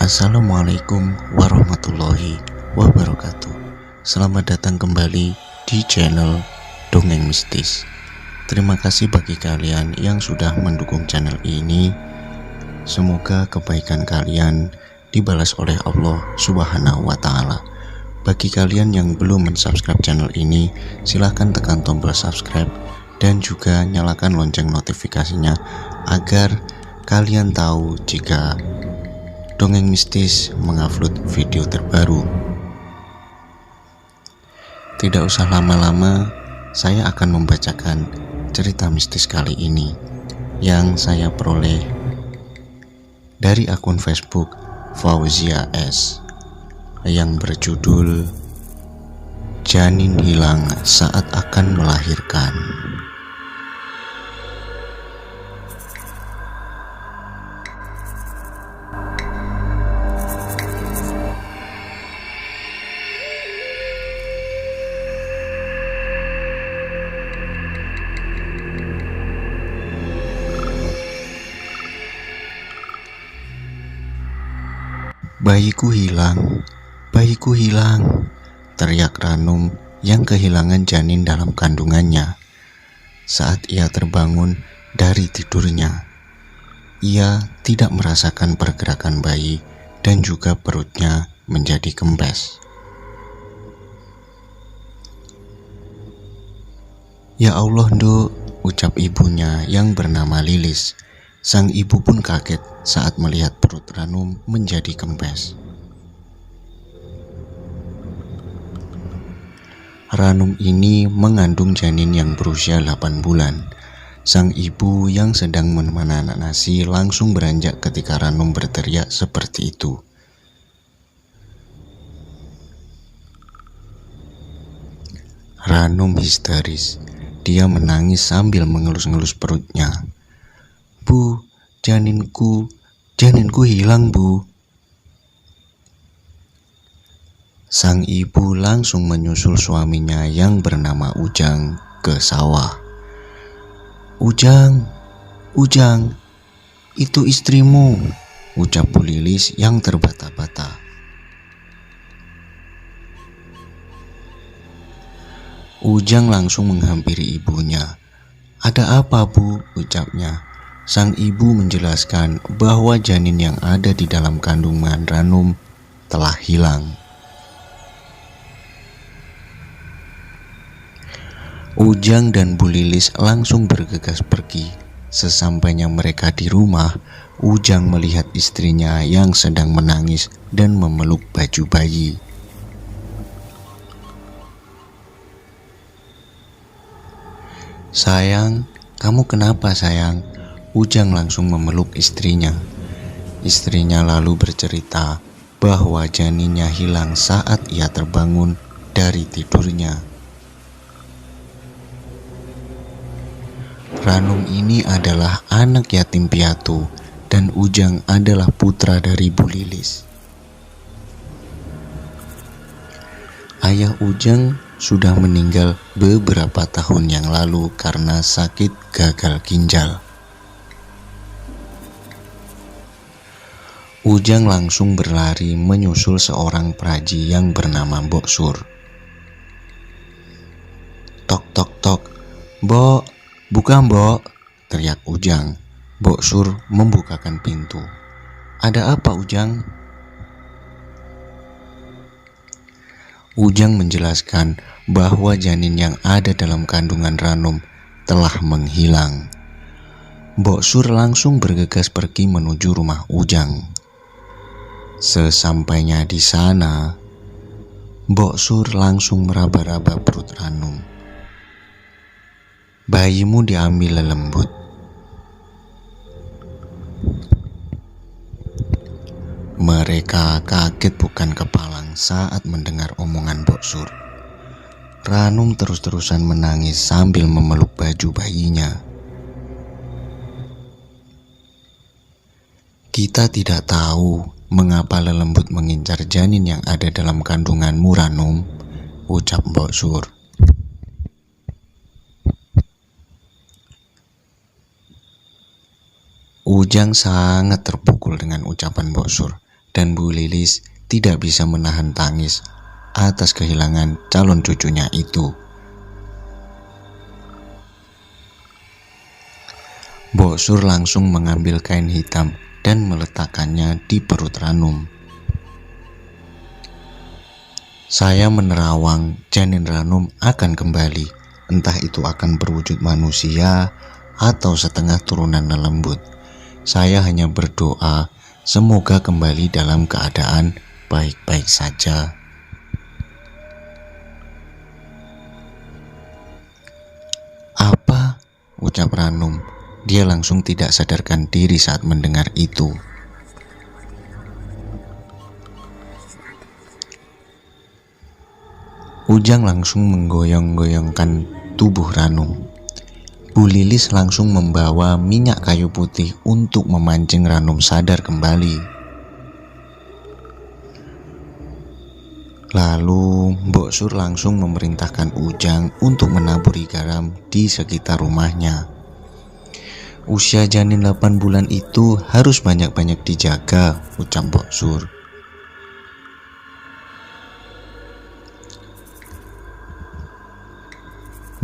Assalamualaikum warahmatullahi wabarakatuh. Selamat datang kembali di channel Dongeng Mistis. Terima kasih bagi kalian yang sudah mendukung channel ini. Semoga kebaikan kalian dibalas oleh Allah Subhanahu wa Ta'ala. Bagi kalian yang belum mensubscribe channel ini, silahkan tekan tombol subscribe dan juga nyalakan lonceng notifikasinya agar kalian tahu jika Dongeng Mistis mengupload video terbaru. Tidak usah lama-lama, saya akan membacakan cerita mistis kali ini yang saya peroleh dari akun Facebook Fauzia S yang berjudul Janin Hilang Saat Akan Melahirkan. Bayiku hilang, teriak Ranum yang kehilangan janin dalam kandungannya. Saat ia terbangun dari tidurnya, ia tidak merasakan pergerakan bayi dan juga perutnya menjadi kempes. Ya Allah, Nduk, ucap ibunya yang bernama Lilis. Sang ibu pun kaget saat melihat perut Ranum menjadi kempes. Ranum ini mengandung janin yang berusia 8 bulan. Sang ibu yang sedang memanak nasi langsung beranjak ketika Ranum berteriak seperti itu. Ranum histeris. Dia menangis sambil mengelus-ngelus perutnya. Bu, janinku hilang, Bu. Sang ibu langsung menyusul suaminya yang bernama Ujang ke sawah. Ujang, itu istrimu, ucap Bu Lilis yang terbata-bata. Ujang langsung menghampiri ibunya. Ada apa, Bu? Ucapnya. Sang ibu menjelaskan bahwa janin yang ada di dalam kandungan Ranum telah hilang. Ujang dan Bu Lilis langsung bergegas pergi. Sesampainya mereka di rumah, Ujang melihat istrinya yang sedang menangis dan memeluk baju bayi. Sayang, kamu kenapa sayang? Ujang langsung memeluk istrinya. Istrinya lalu bercerita bahwa janinnya hilang saat ia terbangun dari tidurnya. Ranum ini adalah anak yatim piatu dan Ujang adalah putra dari Bu Lilis. Ayah Ujang sudah meninggal beberapa tahun yang lalu karena sakit gagal ginjal. Ujang langsung berlari menyusul seorang praji yang bernama Mbok Sur. Tok tok tok, Mbok, buka Mbok, teriak Ujang. Mbok Sur membukakan pintu. Ada apa, Ujang? Ujang menjelaskan bahwa janin yang ada dalam kandungan Ranum telah menghilang. Mbok Sur langsung bergegas pergi menuju rumah Ujang. Sesampainya di sana, Mbok Sur langsung meraba-raba perut Ranum. Bayimu diambil lembut. Mereka kaget bukan kepalang saat mendengar omongan Mbok Sur. Ranum terus-terusan menangis sambil memeluk baju bayinya. Kita tidak tahu mengapa lelembut mengincar janin yang ada dalam kandunganmu, Ranum, ucap Mbok Sur. Ujang sangat terpukul dengan ucapan Mbok Sur dan Bu Lilis tidak bisa menahan tangis atas kehilangan calon cucunya itu. Mbok Sur langsung mengambil kain hitam dan meletakkannya di perut Ranum. Saya menerawang janin Ranum akan kembali, entah itu akan berwujud manusia atau setengah turunan lelembut. Saya hanya berdoa semoga kembali dalam keadaan baik-baik saja. "Apa?" ucap Ranum. Dia langsung tidak sadarkan diri saat mendengar itu. Ujang langsung menggoyang-goyangkan tubuh Ranum. Bu Lilis langsung membawa minyak kayu putih untuk memancing Ranum sadar kembali. Lalu Mbok Sur langsung memerintahkan Ujang untuk menaburi garam di sekitar rumahnya. "Usia janin 8 bulan itu harus banyak-banyak dijaga," ucap Mbok Sur.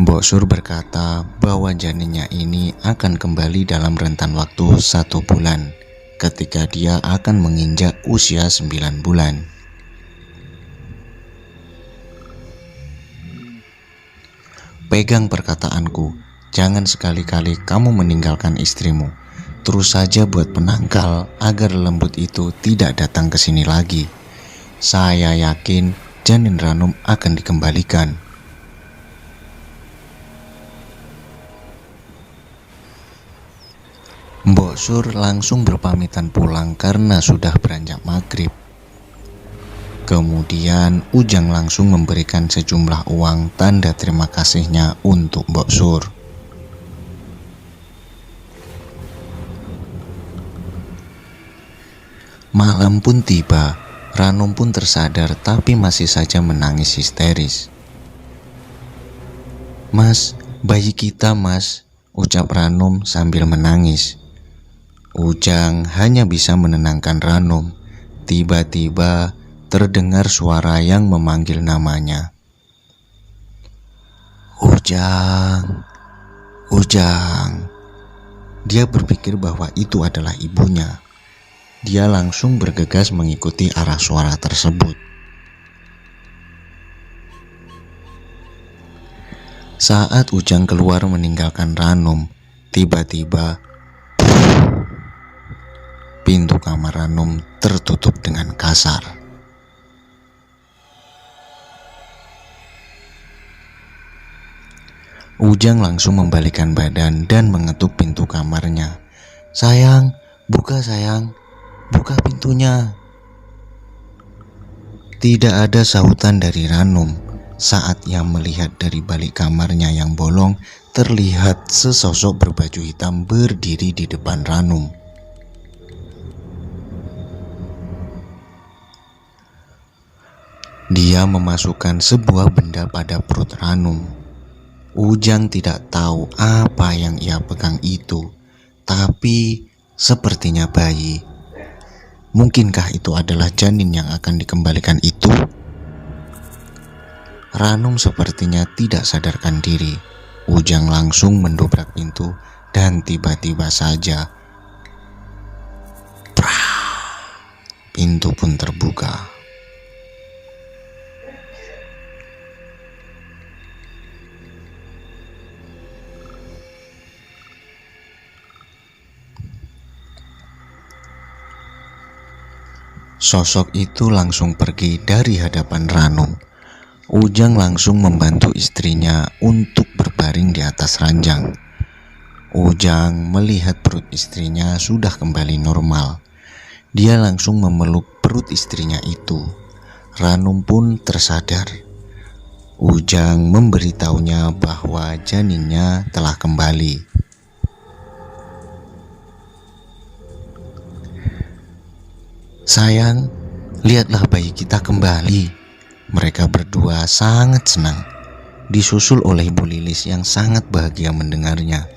Mbok Sur berkata bahwa janinnya ini akan kembali dalam rentan waktu 1 bulan ketika dia akan menginjak usia 9 bulan. "Pegang perkataanku. Jangan sekali-kali kamu meninggalkan istrimu. Terus saja buat penangkal agar lembut itu tidak datang ke sini lagi. Saya yakin janin Ranum akan dikembalikan." Mbok Sur langsung berpamitan pulang karena sudah beranjak maghrib. Kemudian Ujang langsung memberikan sejumlah uang tanda terima kasihnya untuk Mbok Sur. Malam pun tiba. Ranum pun tersadar tapi masih saja menangis histeris. "Mas, bayi kita mas," ucap Ranum sambil menangis. Ujang hanya bisa menenangkan Ranum. Tiba-tiba terdengar suara yang memanggil namanya. "Ujang, Ujang." Dia berpikir bahwa itu adalah ibunya. Dia langsung bergegas mengikuti arah suara tersebut. Saat Ujang keluar meninggalkan Ranum, tiba-tiba pintu kamar Ranum tertutup dengan kasar. Ujang langsung membalikkan badan dan mengetuk pintu kamarnya. "Sayang, buka sayang. Buka pintunya." Tidak ada sahutan dari Ranum. Saat ia melihat dari balik kamarnya yang bolong, terlihat sesosok berbaju hitam berdiri di depan Ranum. Dia memasukkan sebuah benda pada perut Ranum. Ujang tidak tahu apa yang ia pegang itu, tapi sepertinya bayi. Mungkinkah itu adalah janin yang akan dikembalikan itu? Ranum sepertinya tidak sadarkan diri. Ujang langsung mendobrak pintu dan tiba-tiba saja pintu pun terbuka. Sosok itu langsung pergi dari hadapan Ranum. Ujang langsung membantu istrinya untuk berbaring di atas ranjang. Ujang melihat perut istrinya sudah kembali normal. Dia langsung memeluk perut istrinya itu. Ranum pun tersadar. Ujang memberitahunya bahwa janinnya telah kembali. "Sayang, lihatlah bayi kita kembali." Mereka berdua sangat senang, disusul oleh Bu Lilis yang sangat bahagia mendengarnya.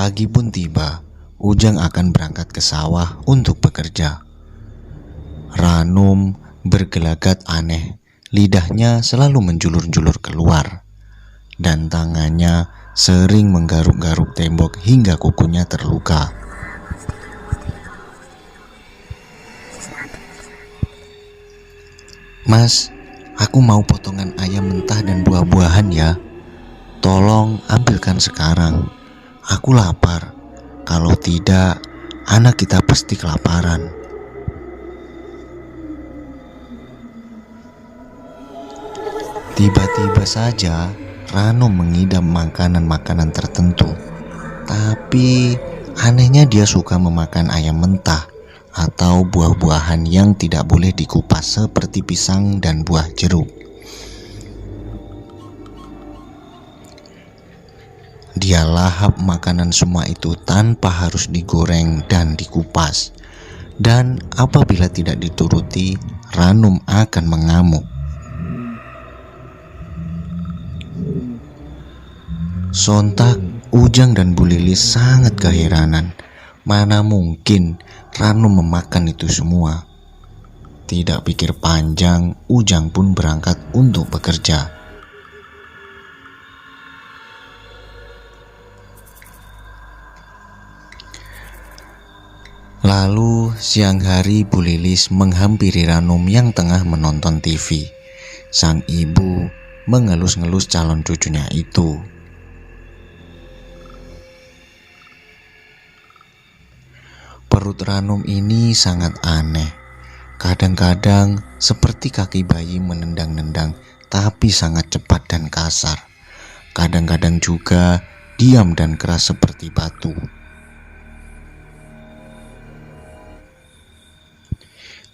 Pagi pun tiba, Ujang akan berangkat ke sawah untuk bekerja. Ranum bergelagat aneh, lidahnya selalu menjulur-julur keluar, dan tangannya sering menggaruk-garuk tembok hingga kukunya terluka. "Mas, aku mau potongan ayam mentah dan buah-buahan ya. Tolong ambilkan sekarang. Aku lapar. Kalau tidak, anak kita pasti kelaparan." Tiba-tiba saja Ranum mengidam makanan-makanan tertentu. Tapi anehnya dia suka memakan ayam mentah atau buah-buahan yang tidak boleh dikupas seperti pisang dan buah jeruk. Dia lahap makanan semua itu tanpa harus digoreng dan dikupas. Dan apabila tidak dituruti, Ranum akan mengamuk. Sontak, Ujang dan Bu Lilis sangat keheranan. Mana mungkin Ranum memakan itu semua? Tidak pikir panjang, Ujang pun berangkat untuk bekerja. Lalu siang hari Bu Lilis menghampiri Ranum yang tengah menonton TV. Sang ibu mengelus-ngelus calon cucunya itu. Perut Ranum ini sangat aneh. Kadang-kadang seperti kaki bayi menendang-nendang, tapi sangat cepat dan kasar. Kadang-kadang juga diam dan keras seperti batu.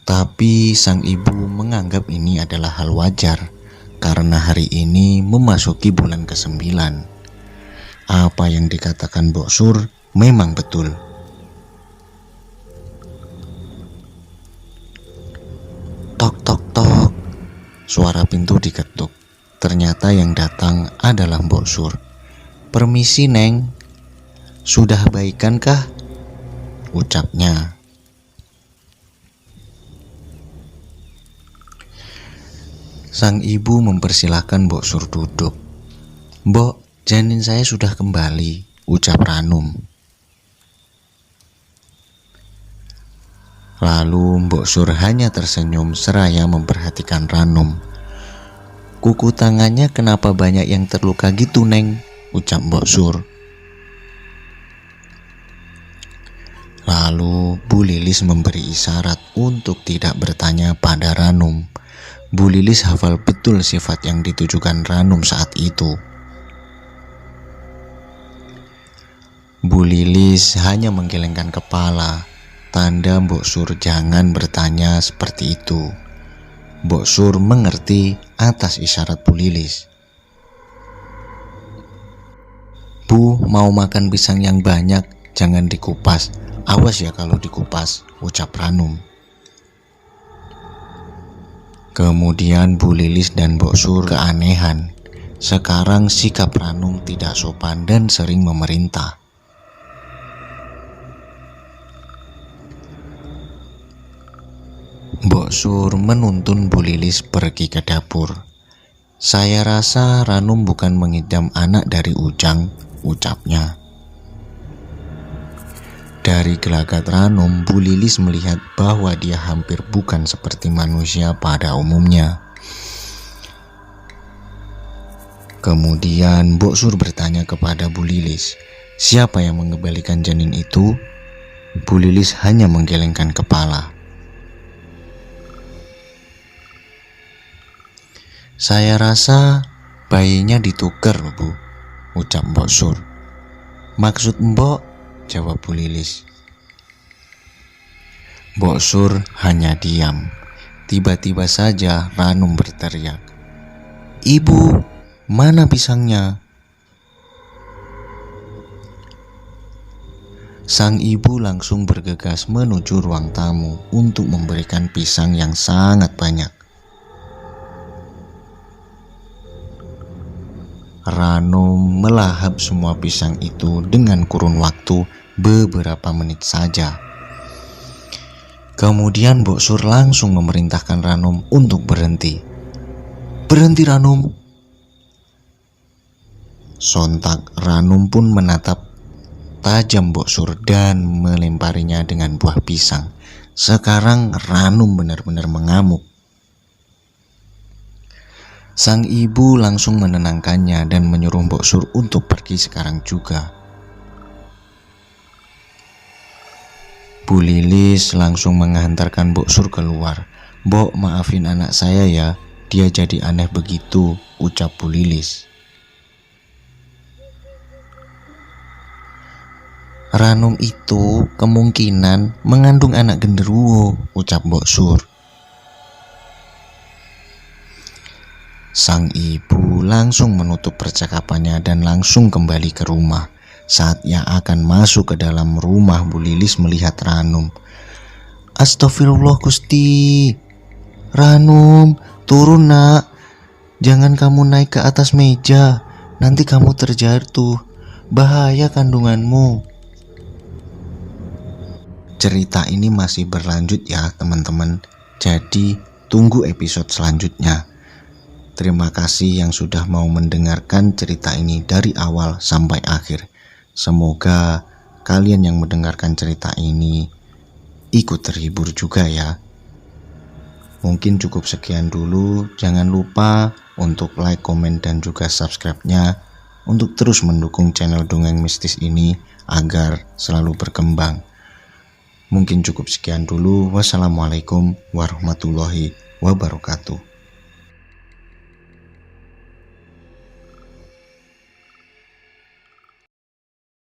Tapi sang ibu menganggap ini adalah hal wajar, karena hari ini memasuki bulan ke-9. Apa yang dikatakan Mbok Sur memang betul. Tok tok tok, suara pintu diketuk. Ternyata yang datang adalah Mbok Sur. "Permisi Neng, sudah baikankah?" ucapnya. Sang ibu mempersilahkan Mbok Sur duduk. "Mbok, janin saya sudah kembali," ucap Ranum. Lalu Mbok Sur hanya tersenyum seraya memperhatikan Ranum. "Kuku tangannya kenapa banyak yang terluka gitu Neng?" ucap Mbok Sur. Lalu Bu Lilis memberi isyarat untuk tidak bertanya pada Ranum. Bu Lilis hafal betul sifat yang ditujukan Ranum saat itu. Bu Lilis hanya menggelengkan kepala, tanda Mbok Sur jangan bertanya seperti itu. Mbok Sur mengerti atas isyarat Bu Lilis. "Bu, mau makan pisang yang banyak, jangan dikupas. Awas ya kalau dikupas," ucap Ranum. Kemudian Bu Lilis dan Mbok Sur keanehan. Sekarang sikap Ranum tidak sopan dan sering memerintah. Mbok Sur menuntun Bu Lilis pergi ke dapur. "Saya rasa Ranum bukan mengidam anak dari Ujang," ucapnya. Dari gelagat Ranum, Bu Lilis melihat bahwa dia hampir bukan seperti manusia pada umumnya. Kemudian Mbok Sur bertanya kepada Bu Lilis, "Siapa yang mengembalikan janin itu?" Bu Lilis hanya menggelengkan kepala. "Saya rasa bayinya ditukar, Bu," ucap Mbok Sur. "Maksud Mbok?" jawab Bu Lilis. Mbok Sur hanya diam. Tiba-tiba saja Ranum berteriak, "Ibu, mana pisangnya?" Sang ibu langsung bergegas menuju ruang tamu untuk memberikan pisang yang sangat banyak. Ranum melahap semua pisang itu dengan kurun waktu beberapa menit saja. Kemudian Mbok Sur langsung memerintahkan Ranum untuk berhenti. "Berhenti, Ranum!" Sontak Ranum pun menatap tajam Mbok Sur dan melemparinya dengan buah pisang. Sekarang Ranum benar-benar mengamuk. Sang ibu langsung menenangkannya dan menyuruh Mbok Sur untuk pergi sekarang juga. Bu Lilis langsung menghantarkan Mbok Sur keluar. "Mbok, maafin anak saya ya, dia jadi aneh begitu," ucap Bu Lilis. "Ranum itu kemungkinan mengandung anak genderuwo," ucap Mbok Sur. Sang ibu langsung menutup percakapannya dan langsung kembali ke rumah. Saat ia akan masuk ke dalam rumah, Bu Lilis melihat Ranum. "Astagfirullah Gusti. Ranum, turun nak. Jangan kamu naik ke atas meja. Nanti kamu terjatuh. Bahaya kandunganmu." Cerita ini masih berlanjut ya teman-teman. Jadi tunggu episode selanjutnya. Terima kasih yang sudah mau mendengarkan cerita ini dari awal sampai akhir. Semoga kalian yang mendengarkan cerita ini ikut terhibur juga ya. Mungkin cukup sekian dulu. Jangan lupa untuk like, komen, dan juga subscribe-nya untuk terus mendukung channel Dongeng Mistis ini agar selalu berkembang. Mungkin cukup sekian dulu. Wassalamualaikum warahmatullahi wabarakatuh.